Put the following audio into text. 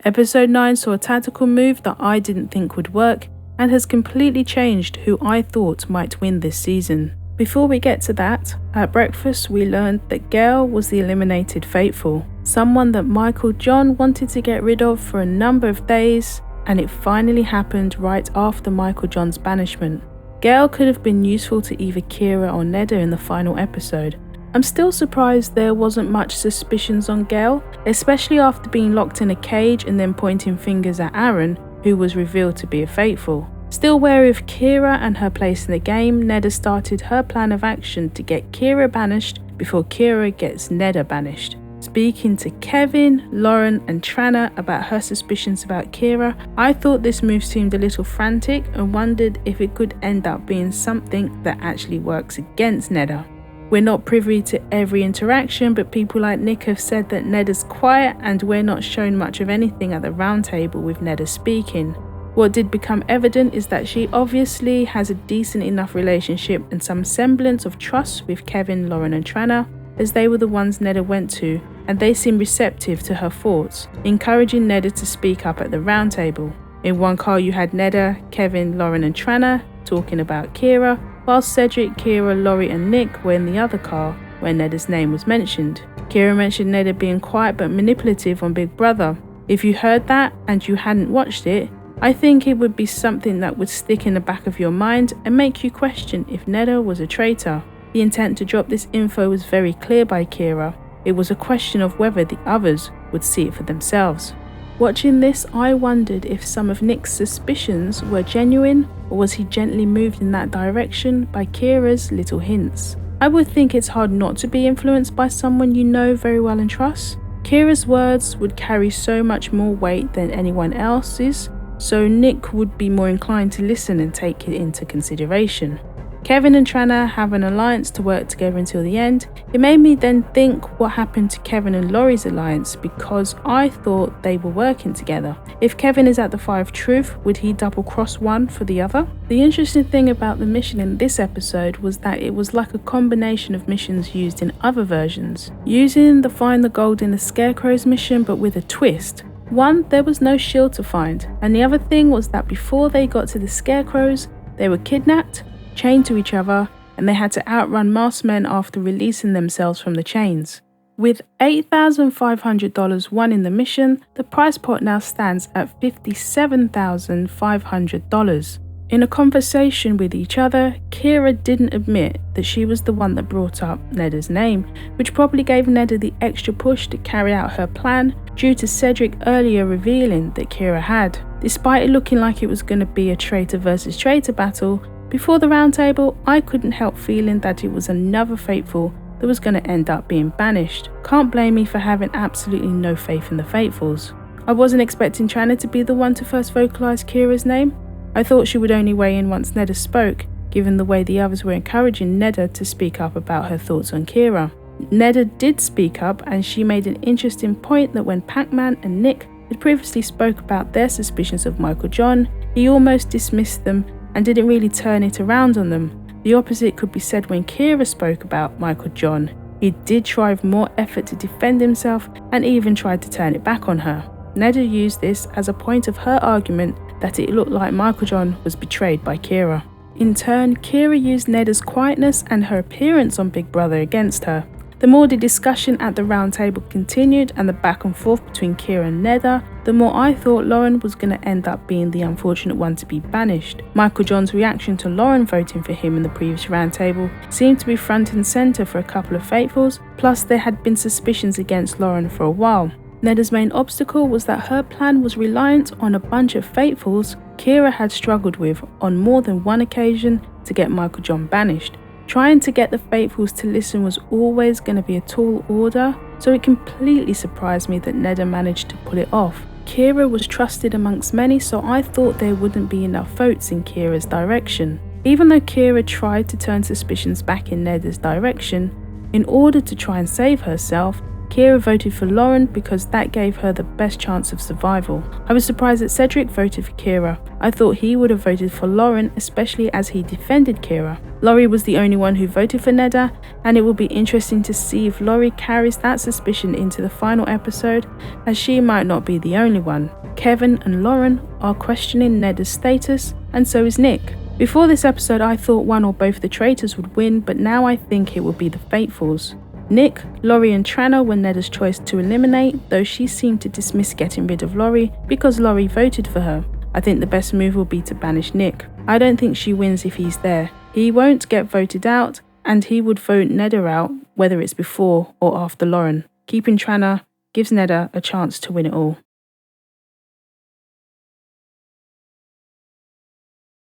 Episode 9 saw a tactical move that I didn't think would work and has completely changed who I thought might win this season. Before we get to that, at breakfast we learned that Gail was the eliminated Faithful, someone that Michael John wanted to get rid of for a number of days, and it finally happened right after Michael John's banishment. Gail could have been useful to either Kira or Neda in the final episode. I'm still surprised there wasn't much suspicions on Gail, especially after being locked in a cage and then pointing fingers at Aaron, who was revealed to be a Faithful. Still wary of Kira and her place in the game, Neda started her plan of action to get Kira banished before Kira gets Neda banished. Speaking to Kevin, Lauren and Tranna about her suspicions about Kira, I thought this move seemed a little frantic and wondered if it could end up being something that actually works against Neda. We're not privy to every interaction, but people like Nick have said that Neda's quiet and we're not shown much of anything at the round table with Neda speaking. What did become evident is that she obviously has a decent enough relationship and some semblance of trust with Kevin, Lauren and Tranna, as they were the ones Neda went to, and they seem receptive to her thoughts, encouraging Neda to speak up at the round table. In one car you had Neda, Kevin, Lauren and Tranna talking about Kira, while Cedric, Kira, Laurie and Nick were in the other car where Neda's name was mentioned. Kira mentioned Neda being quiet but manipulative on Big Brother. If you heard that and you hadn't watched it, I think it would be something that would stick in the back of your mind and make you question if Neda was a traitor. The intent to drop this info was very clear by Kira. It was a question of whether the others would see it for themselves. Watching this, I wondered if some of Nick's suspicions were genuine, or was he gently moved in that direction by Kira's little hints. I would think it's hard not to be influenced by someone you know very well and trust. Kira's words would carry so much more weight than anyone else's, so Nick would be more inclined to listen and take it into consideration. Kevin and Tranna have an alliance to work together until the end. It made me then think what happened to Kevin and Laurie's alliance, because I thought they were working together. If Kevin is at the Fire of Truth, would he double cross one for the other? The interesting thing about the mission in this episode was that it was like a combination of missions used in other versions, using the Find the Gold in the Scarecrows mission but with a twist. One, there was no shield to find, and the other thing was that before they got to the Scarecrows, they were kidnapped, chained to each other, and they had to outrun masked men after releasing themselves from the chains. With $8,500 won in the mission, the prize pot now stands at $57,500. In a conversation with each other, Kira didn't admit that she was the one that brought up Neda's name, which probably gave Neda the extra push to carry out her plan due to Cedric earlier revealing that Kira had. Despite it looking like it was going to be a traitor versus traitor battle, before the round table, I couldn't help feeling that it was another Faithful that was going to end up being banished. Can't blame me for having absolutely no faith in the Faithfuls. I wasn't expecting Tranna to be the one to first vocalise Kira's name. I thought she would only weigh in once Neda spoke, given the way the others were encouraging Neda to speak up about her thoughts on Kira. Neda did speak up, and she made an interesting point that when Pac-Man and Nick had previously spoke about their suspicions of Michael John, he almost dismissed them and didn't really turn it around on them. The opposite could be said when Kira spoke about Michael John. He did try with more effort to defend himself and even tried to turn it back on her. Neda used this as a point of her argument that it looked like Michael John was betrayed by Kira. In turn, Kira used Neda's quietness and her appearance on Big Brother against her. The more the discussion at the round table continued and the back and forth between Kira and Neda, the more I thought Lauren was going to end up being the unfortunate one to be banished. Michael John's reaction to Lauren voting for him in the previous round table seemed to be front and centre for a couple of Faithfuls, plus there had been suspicions against Lauren for a while. Neda's main obstacle was that her plan was reliant on a bunch of Faithfuls Kira had struggled with on more than one occasion to get Michael John banished. Trying to get the Faithfuls to listen was always going to be a tall order, so it completely surprised me that Neda managed to pull it off. Kira was trusted amongst many, so I thought there wouldn't be enough votes in Kira's direction. Even though Kira tried to turn suspicions back in Neda's direction, in order to try and save herself, Kira voted for Lauren because that gave her the best chance of survival. I was surprised that Cedric voted for Kira. I thought he would have voted for Lauren, especially as he defended Kira. Laurie was the only one who voted for Neda, and it will be interesting to see if Laurie carries that suspicion into the final episode, as she might not be the only one. Kevin and Lauren are questioning Neda's status, and so is Nick. Before this episode, I thought one or both the traitors would win, but now I think it will be the Fatefuls. Nick, Laurie and Tranna were Neda's choice to eliminate, though she seemed to dismiss getting rid of Laurie because Laurie voted for her. I think the best move will be to banish Nick. I don't think she wins if he's there. He won't get voted out, and he would vote Neda out whether it's before or after Lauren. Keeping Tranna gives Neda a chance to win it all.